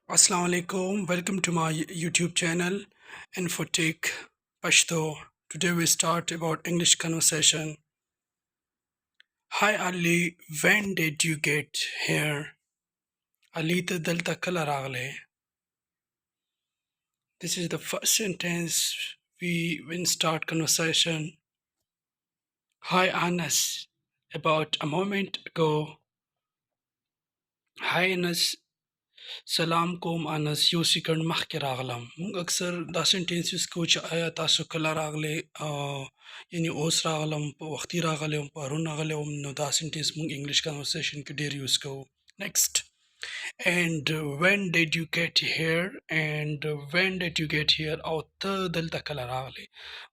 Assalamu alaikum. Welcome to my YouTube channel Infotech Pashto. Today we start about English conversation. Hi Ali, when did you get here? Ali ta dalta kala ragle. This is the first sentence we when start conversation. Hi Anas. About a moment ago. Hi Anas. سلام کوم انس یو سکند مخکې راغلم موږ اکثر دا سنټنسز کو چې آیا تاسو کله راغلی یعنی اوس راغلم په وختي راغلی وم پرون راغلی وم نو دا سنټنس موږ انګلیش کنورسیشن کې ډیر یوز کوو نیکسٹ and when did you get here او ته دلته کله راغلی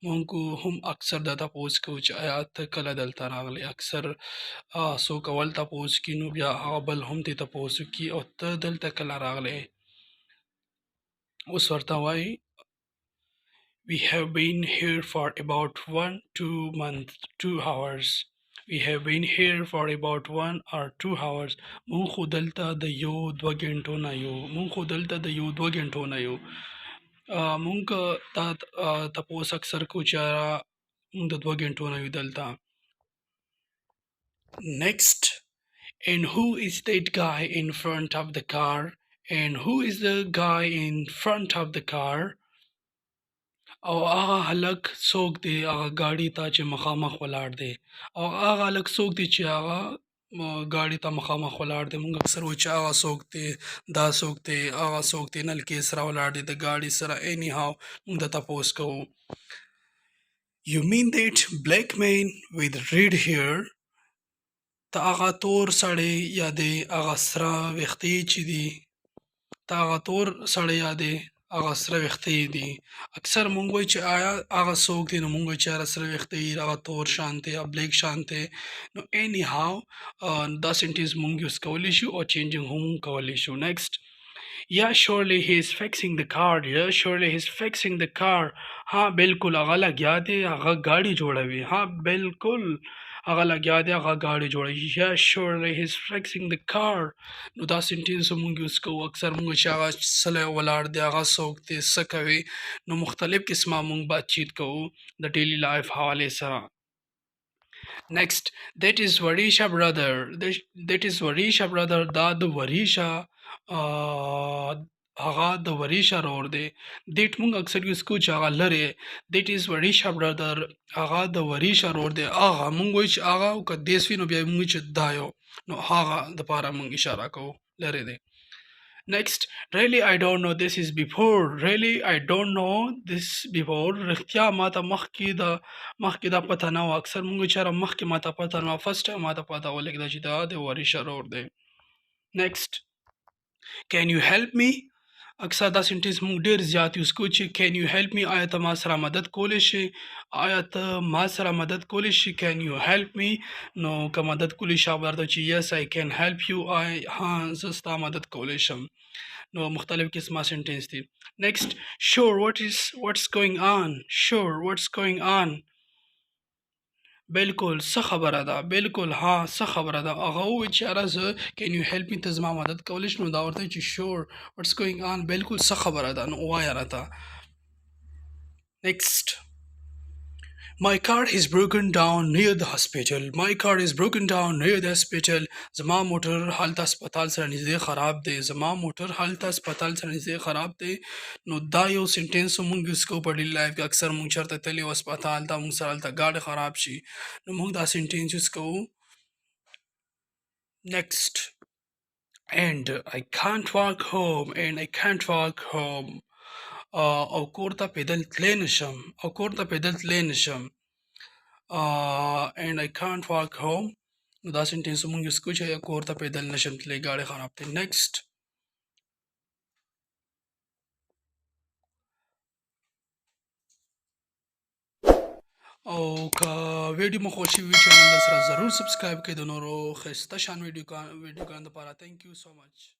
مونږ هم اکثر دا تاسو کو چې آیا ته کله دلته راغلی اکثر سو کول تاسو کې نو بیا هغه بل هم ته تاسو کې او ته دلته کله راغلی اوس ورته وایي We have been here for about 1-2 months, 2 hours. We have been here for about 1 or 2 hours. مونږ خو دلته د یو دوه غنټو نه یو مونږ خو دلته د یو دوه غنټو نه یو مونږ دا تاسو اکثر کو چې مونږ د دوه غنټو نه یو دلته next and who is that guy in front of the car and who is the guy in front of the car او هغه هلک څوک دی هغه ګاډي ته چې مخامخ ولاړ دی او هغه هلک څوک دی چې هغه ګاډي ته مخامخ ولاړ دی موږ اکثر وایو چې هغه څوک دی دا څوک دی هغه څوک دی نلکې سره ولاړ دی د ګاډي سره اینی هاو موږ د تپوس کوو You mean that black man with red hair ته هغه تور سړی یا دی هغه سره ویښتې چې دي ته هغه تور سړی یا دی هغه سره ویښتې دي اکثر مونږ وایو چې آیا هغه څوک دی نو مونږ وایو چې هغه سره ویښتې دي هغه تور شان دی یا بلیک شان دی نو اینی هاو دا سنټنس مونږ یوز کولی شو او چینجینګ هم کولی شو نیکسٹ Yeah, surely he is fixing the car. Yeah, surely he is fixing the car. हाँ बिल्कुल هغه لګیا دی هغه ګاډي جوړوي हाँ بالکل هغه لګیا دی هغه ګاډي جوړوي Yeah, surely he is fixing the car. نو دا سنټنس مونږ یوز کوو اکثر مونږ چې هغه سلی ولاړ دی هغه څوک دی څه کوي نو مختلف قسمه مونږ باتچیت کوو د ډیلی لایف حوالې سره Next, that is Varisha brother. That is Varisha brother. دا د وریشا هغه د وریشا رور دی دیټ مونږ اکثر یوز کو چې هغه لري دیټ از وریشا برادر هغه د وریشا رور دی هغه مونږ وایو چې هغه او که دیس وي نو بیا مونږ چې دا یو نو هغه د پاره مونږ اشاره کوو لري دی Next, really I don't know this is before. Really I don't know this before. رښتیا ماته مخکې دا پته نه وه اکثر مونږ چې مخکې ماته پته نه وه فرست ټایم ماته پته ولګېده چې دا د وریشا رور دی Next, can you help me اکثر دا سنټنس مونږ ډیر زیات یوز کوو چې can you help me آیا ته ما سره مدد کولی شي آیا ته ما سره مدد کولی شي can you help me نو که مدد کولی شي ورته چې yes I can help you ها زه ستا مدد کولی شم نو مختلف قسمه سنټنس دي next sure what's going on sure what's going on بالکل څه خبره ده بالکل ها څه خبره ده هغه وویل چې یاره زه can you help me ته زما مدد کولی شي نو دا ورته چې sure what's going on بالکل څه خبره ده نو ووایه راته next My car is broken down near the hospital. My car is broken down near the hospital. زما موټر هلته هسپتال سره نږدې خراب دی زما موټر هلته هسپتال سره نږدې خراب دی نو دا یو سنټنس مونږ یوز کوو په ډیلی لایف کې اکثر مونږ چېرته تللي یو هسپتال ته مونږ سره هلته ګاډی خراب شي نو مونږ دا سنټنس یوز کوو next and I can't walk home او کور ته پیدل تللی نشم and I can't walk home نو دا سنټنس مونږ یوز کوو چې کور ته پیدل نشم تللی ګاډی خراب دی next او که ویډیو مو خوښ وي چینل سره ضرور سبسکرایب کړئ د نورو ښایسته شان ویډیوګانو لپاره thank you so much